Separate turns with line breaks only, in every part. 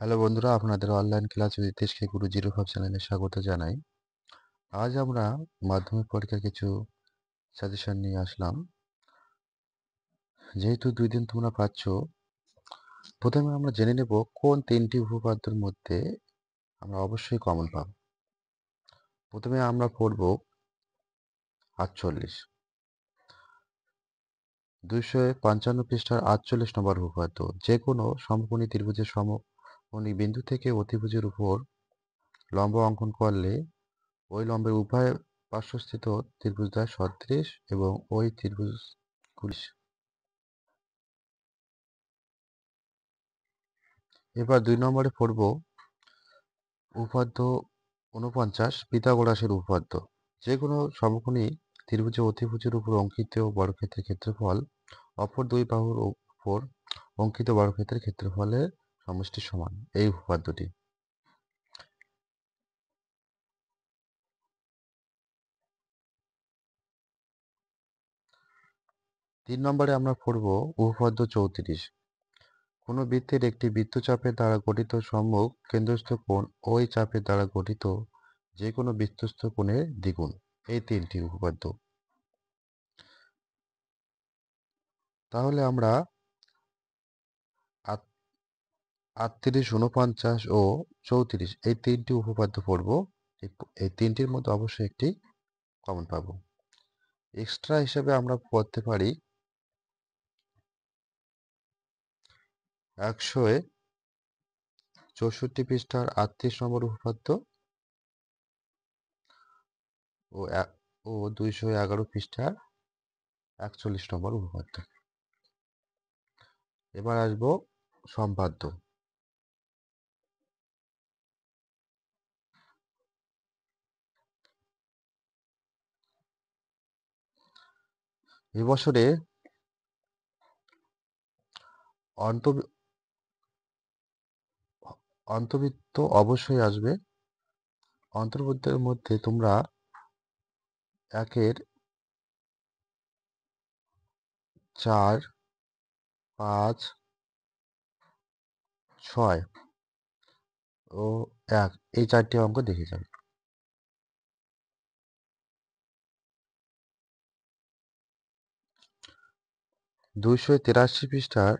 Hello বন্ধুরা, আপনাদের online class with দেশকে গুরু 05 চ্যানেলে স্বাগত জানাই। আজ আমরা মাধ্যমিক পরীক্ষার কিছু সাজেশন নিয়ে আসলাম। যেহেতু 2 দিন তোমরা পাচ্ছ, প্রথমে আমরা জেনে নেব কোন 3টি উপপাদ্যের মধ্যে আমরা অবশ্যই কমন পাব। প্রথমে আমরা পড়ব 48, 255 পৃষ্ঠার 48 নম্বর উপপাদ্য। যে কোনো সমকোণী ত্রিভুজের সমকোণী বিন্দু থেকে অতিভুজের উপর লম্ব অঙ্কন করলে ওই লম্বের উভয় পার্শ্বস্থিত ত্রিভুজদ্বয় সদৃশ এবং ওই ত্রিভুজগুলি। এবার 2 নম্বরে পড়ব উপপাদ্য 49, পিথাগোরাসের উপপাদ্য। যে কোনো সমকোণী ত্রিভুজে অতিভুজের উপর অঙ্কিত বর্গক্ষেত্রের ক্ষেত্রফল অপর দুই বাহুর উপর অঙ্কিত বর্গক্ষেত্রের ক্ষেত্রফলের সমষ্টির সমান, এই উপপাদ্যটি। তিন নম্বরে আমরা পড়ব উপপাদ্য 34। কোনো বৃত্তের একটি বৃত্তচাপের দ্বারা গঠিত সম্মুখ কেন্দ্রস্থ কোণ ওই চাপের দ্বারা গঠিত যে কোনো বৃত্তস্থ কোণের দ্বিগুণ, এই 3টি উপপাদ্য। তাহলে আমরা 38, 49 ও 34 এই 3টি উপপাদ্য পড়ব। এই 3টির মধ্যে অবশ্যই একটি কমন পাবো। এক্সট্রা হিসেবে আমরা পড়তে পারি 164 পৃষ্ঠার 38 নম্বর উপপাদ্য ও 211 পৃষ্ঠার 41 নম্বর উপপাদ্য। এবার আসবো সম্পাদ্য। এবছরে অন্তর্বৃত্ত অবশ্যই আসবে। অন্তর্বৃত্তের মধ্যে তোমরা 1-এর 4, 5, 6 ও 1 এই 4টি অঙ্ক দেখে যাবে। 283 পৃষ্ঠার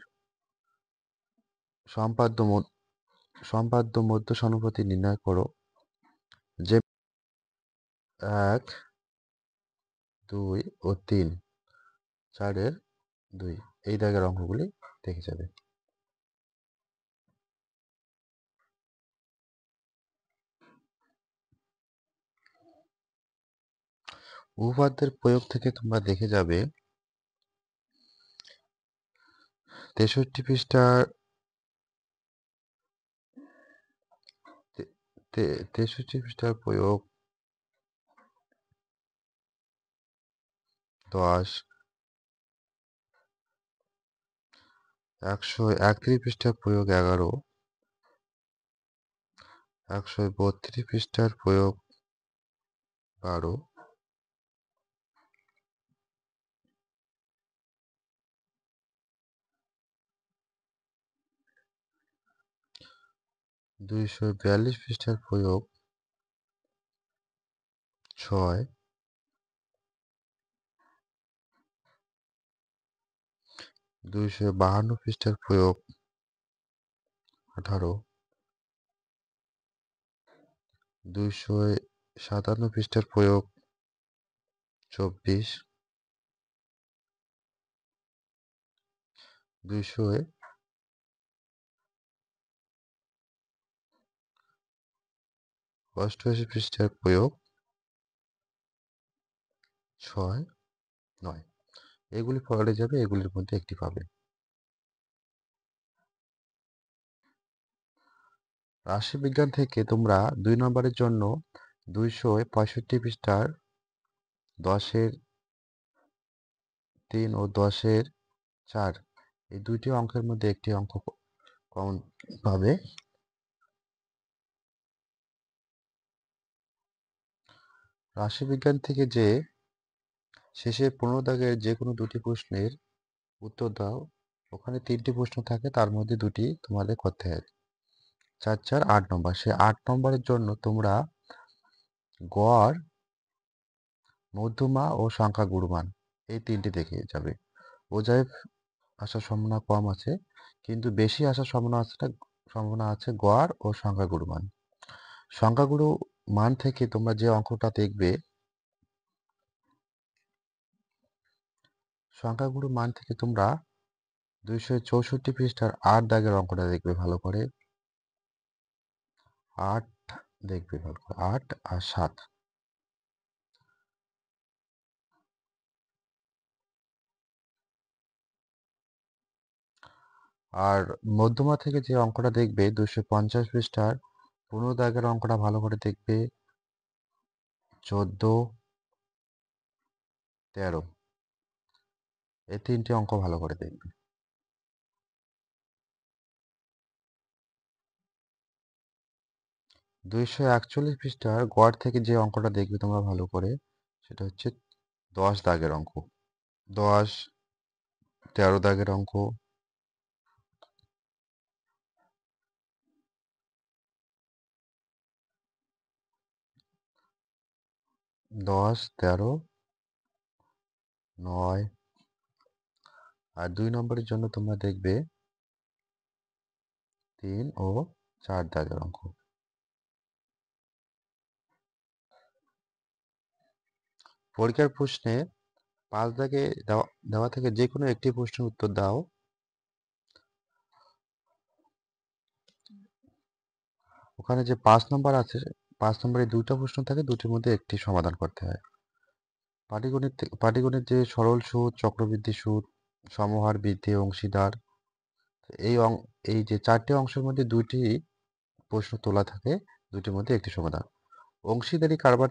সম্পাদ্য মধ্য সমানুপাতি নির্ণয় করো। যে 1, 2 ও 3, 4-এর 2 এই দাগের অঙ্কগুলি দেখে যাবে। উপপাদ্যের প্রয়োগ থেকে তোমরা দেখে যাবে 63 পৃষ্ঠার 63 পৃষ্ঠার প্রয়োগ 10, 131 পৃষ্ঠার প্রয়োগ 11, 132 পৃষ্ঠার প্রয়োগ 12, 242 পৃষ্ঠার প্রয়োগ 6, 252 পৃষ্ঠার প্রয়োগ 18, 257 পৃষ্ঠার প্রয়োগ 24, 288 পৃষ্ঠার প্রয়োগ 6, 9 এগুলি পড়ে যাবে, এগুলির মধ্যে একটি পাবে। রাশিবিজ্ঞান থেকে তোমরা 2 নম্বরের জন্য 265 পৃষ্ঠার 10-এর 3 ও 10-এর 4 এই দুইটি অঙ্কের মধ্যে একটি অঙ্ক কমন পাবে। রাশিবিজ্ঞান থেকে যে শেষের 15 দাগের যে কোনো দুটি প্রশ্নের উত্তর দাও। ওখানে 3টি প্রশ্ন থাকে, তার মধ্যে 2টি তোমাদের করতে হবে। 4 4 8 নম্বর। সেই 8 নম্বরের জন্য তোমরা গড়, মধ্যমা ও সংখ্যা গুণমান এই 3টি দেখে যাবে। বোঝায় আসার সম্ভাবনা কম আছে, কিন্তু বেশি আসার সম্ভাবনা আছে গড় ও সংখ্যাগুরু মান। সংখ্যাগুরু মান থেকে তোমরা যে অঙ্কটা দেখবে, সংখ্যাগুরু মান থেকে তোমরা 264 পৃষ্ঠার 8 দাগের অঙ্কটা দেখবে ভালো করে। 8 দেখবে ভালো করে, 8 আর 7। আর মধ্যমা থেকে যে অঙ্কটা দেখবে 250 পৃষ্ঠার 15 দাগের অঙ্কটা ভালো করে দেখবে। 14, 13 এই 3টি অঙ্ক ভালো করে দেখবে। 241 পৃষ্ঠার গড় থেকে যে অঙ্কটা দেখবে তোমরা ভালো করে, সেটা হচ্ছে 10 দাগের অঙ্ক। 10, 13 দাগের অঙ্ক, 10, 13, 9। আর 2 নম্বরের জন্য তোমরা দেখবে 3 ও 4 দাগের অঙ্ক। পরীক্ষার প্রশ্নে 5 দাগে দেওয়া থেকে যে কোনো একটি প্রশ্নের উত্তর দাও। ওখানে যে 5 নম্বর আছে, 5 নম্বরে 2টা প্রশ্ন থাকে, দুটির মধ্যে একটি সমাধান করতে হয়। পাটিগণিত যে সরল সুদ, চক্রবৃদ্ধি সুদ, সমহার, বৃদ্ধি, অংশীদার, এই এই যে 4টে অংশের মধ্যে 2টি প্রশ্ন তোলা থাকে, দুটির মধ্যে একটি সমাধান। অংশীদারি কারবার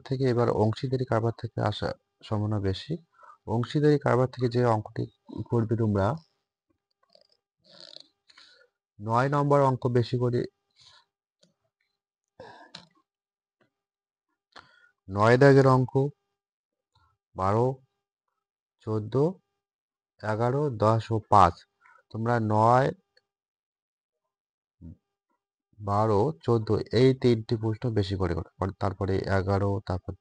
থেকে আসা সম্ভাবনা বেশি। অংশীদারি কারবার থেকে যে অঙ্কটি করবে তোমরা, 9 নম্বর অঙ্ক বেশি করে, 9 দাগের অঙ্ক, 12, 14, 11, 10 ও 5। তোমরা 9, 12, 14 এই 3টি প্রশ্ন বেশি করে করো। তারপরে 11, তারপর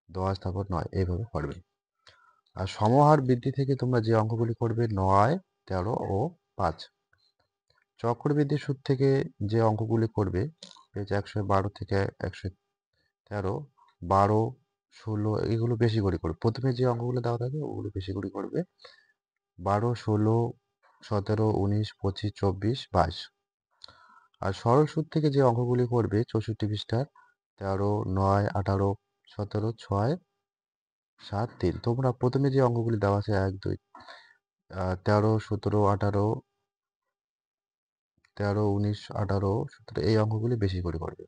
10, তারপর 9 এইভাবে করবে। আর সমহার বৃদ্ধি থেকে তোমরা যে অঙ্কগুলি করবে 9, 13 ও 5। চক্রবৃদ্ধি সুদ থেকে যে অঙ্কগুলি করবে, পেজ 112 থেকে 113, 12, 16 এগুলো বেশি করে করবে। প্রথমে যে অঙ্কগুলো দেওয়া থাকে ওগুলো বেশি করে করবে। 12, 16, 17, 19, 25, 24, 22। আর সরল সুদ থেকে যে অঙ্কগুলি করবে 64 পৃষ্ঠার 13, 9, 18, 17, 6, 7, 3। তোমরা প্রথমে যে অঙ্কগুলি দেওয়া আছে 1, 2, 13, 17, 18, 13, 19, 18, 17 এই অঙ্কগুলি বেশি করে করবে।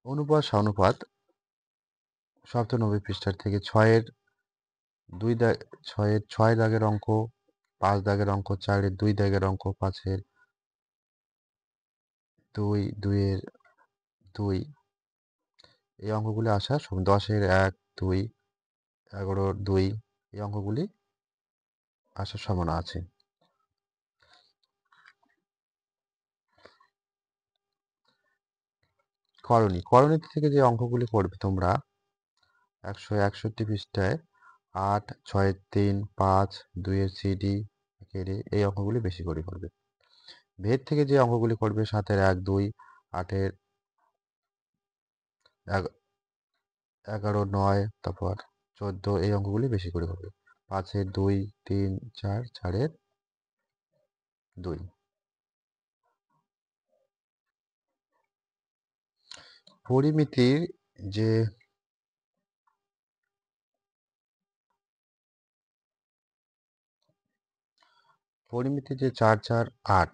অনুপাত সহানুপাত 97 পৃষ্ঠার থেকে 6 দাগের অঙ্ক, 5 দাগের অঙ্ক, 4-এর 2 দাগের অঙ্ক, 5-এর 2, 2-এর 2 এই অঙ্কগুলি আসার 10-এর 1, 2, 11-র 2 এই অঙ্কগুলি আসার সম্ভাবনা আছে। করণী থেকে যে অঙ্কগুলি করবে তোমরা 161 পৃষ্ঠায় 8, 6-এর 3, 5, 2-এর সিডি এই অঙ্কগুলি বেশি করে করবে। ভেদ থেকে যে অঙ্কগুলি করবে 7-এর 1, 2, 8-এর 11, 9, তারপর 14 এই অঙ্কগুলি বেশি করে করবে। 5-এর 2, 3, 4, 4-এর 2। পরিমিতির যে পরিমিতির যে 4, 4, 8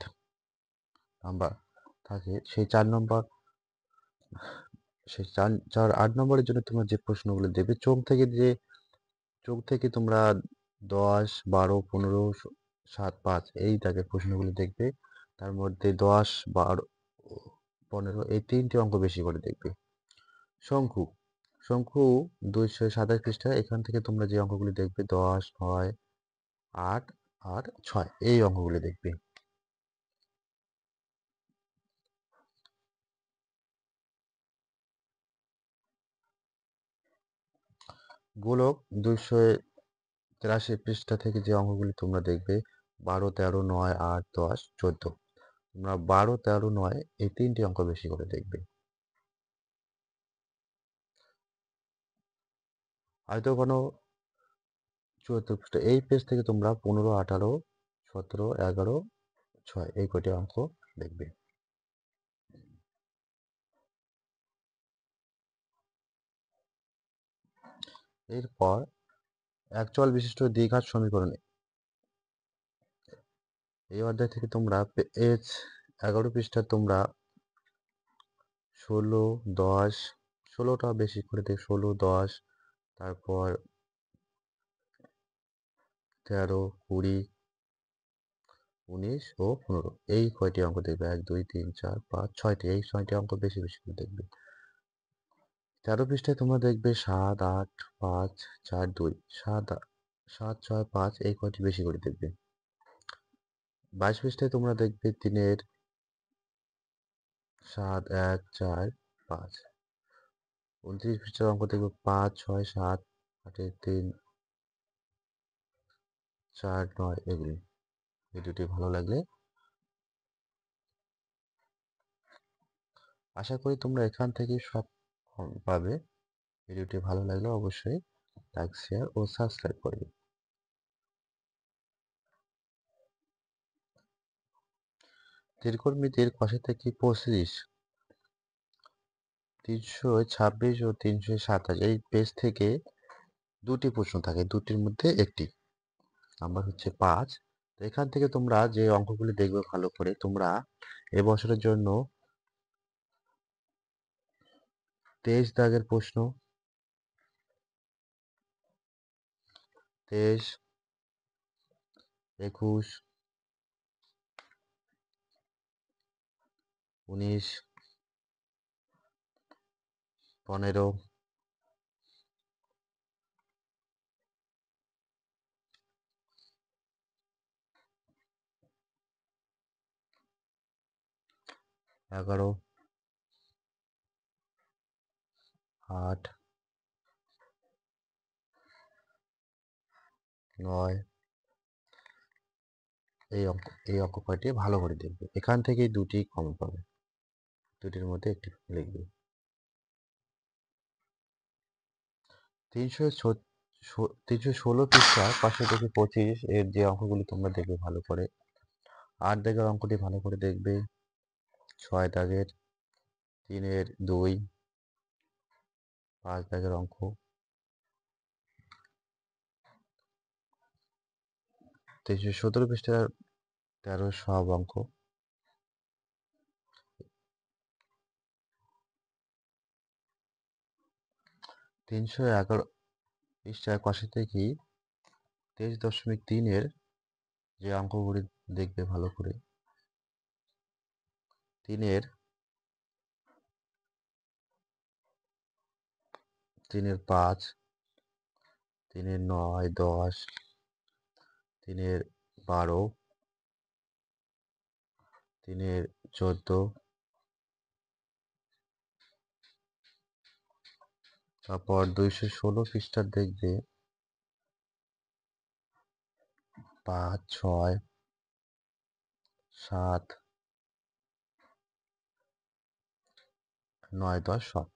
নাম্বার থাকে, সেই 4, 8 নম্বরের জন্য তোমরা যে প্রশ্নগুলো দেবে, চোখ থেকে তোমরা 10, 12, 15, 7, 5 এই দাগের প্রশ্নগুলো দেখবে। তার মধ্যে 10, 12, 15 এই 3টে অঙ্ক বেশি করে দেখবে। শঙ্কু শঙ্কু 227 পৃষ্ঠা। এখান থেকে তোমরা যে অঙ্কগুলি দেখবে 10, 9, 8 আর 6 এই অঙ্কগুলি দেখবে। গোলক 283 পৃষ্ঠা থেকে যে অঙ্কগুলি তোমরা দেখবে 12, 13, 9, 8, 10, 14। তোমরা 12, 13, 9 এই তিনটি অঙ্ক বেশি করে দেখবে। আয়তঘন 74 পৃষ্ঠা এই পেজ থেকে তোমরা 15, 18, 17, 11, 6 এই কয়টি অঙ্ক দেখবে। এরপর একচল বিশিষ্ট দ্বিঘাত সমীকরণে এই অধ্যায় থেকে তোমরা পেজ 11 পৃষ্ঠা তোমরা 16, 10, 16টা বেশি করে দেখ, 16, 10, তারপর 13, 20, 19 ও 15 এই কয়টি অঙ্ক দেখবে। 1, 2, 3, 4, 5, 6টি এই 6টি অঙ্ক বেশি বেশি করে দেখবে। 13 পৃষ্ঠায় তোমরা দেখবে 7, 8, 5, 4, 2, 7, 7, 6, 5 এই কয়টি বেশি করে দেখবে। 22 পৃষ্ঠায় তোমরা দেখবে 3-এর 7, 1, 4, 5। 29 পৃষ্ঠার অঙ্ক দেখবে 5, 6, 7, 8-এর 3, 4, 9 এগুলি। ভিডিওটি ভালো লাগলে আশা করি তোমরা এখান থেকে সব পাবে। ভিডিওটি ভালো লাগলে অবশ্যই লাইক, শেয়ার ও সাবস্ক্রাইব করবে। ত্রিকোণমিতির কষে থেকে 25, 326 ও 327 এই পেজ থেকে দুটি প্রশ্ন থাকে, দুটির মধ্যে একটি নাম্বার হচ্ছে 5। তো এখান থেকে তোমরা যে অঙ্কগুলি দেখবে ভালো করে, তোমরা এবছরের জন্য 23 দাগের প্রশ্ন, 23, 21, 19, 15, 11, 8, 9 এই অঙ্ক কয়টি ভালো করে দেখবে। এখান থেকেই দুটি কমন পাবে, দুটির মধ্যে একটি লিখবে। 316 পৃষ্ঠা 525 এর যে অঙ্কগুলি তোমরা দেখবে ভালো করে। 8 দাগের অঙ্কটি ভালো করে দেখবে। 6 দাগের 3-এর 2, 5 দাগের অঙ্ক, 317 পৃষ্ঠার 13 সব অঙ্ক, 311 পৃষ্ঠার পাশে থেকে 23.3 এর যে অঙ্কগুলি দেখবে ভালো করে। 3-এর 5, 3-এর 9, 10, 3-এর 12, 3-এর 14, তারপর 216 পৃষ্ঠার দেখবে 5, 6, 7, 9, 10 সব।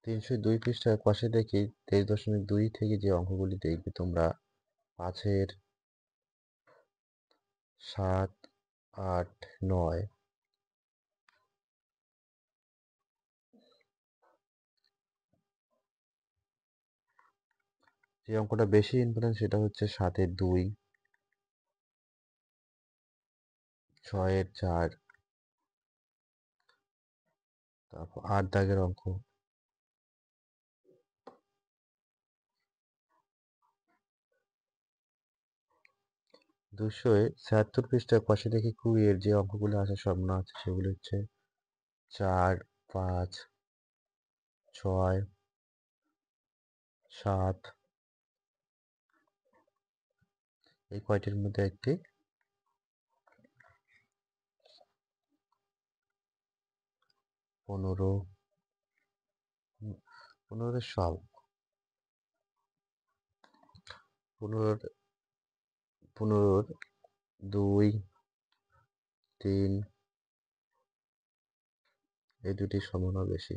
302 পৃষ্ঠার পাশে দেখি 23.2 থেকে যে অঙ্কগুলি দেখবে তোমরা 5-এর 7, 8, 9, যে অঙ্কটা বেশি ইম্পর্টেন্ট সেটা হচ্ছে 7-এর 2, 6-এর 4, তারপর 8 দাগের অঙ্ক, 276 পৃষ্ঠার পাশে দেখি 20 এর যে অঙ্কগুলো আসার সম্ভাবনা আছে সেগুলো হচ্ছে 4, 5, 6, 7 এই কয়টির মধ্যে একটি 15 15 সব 15 15 2, 3 এই দুটির সম্ভাবনা বেশি।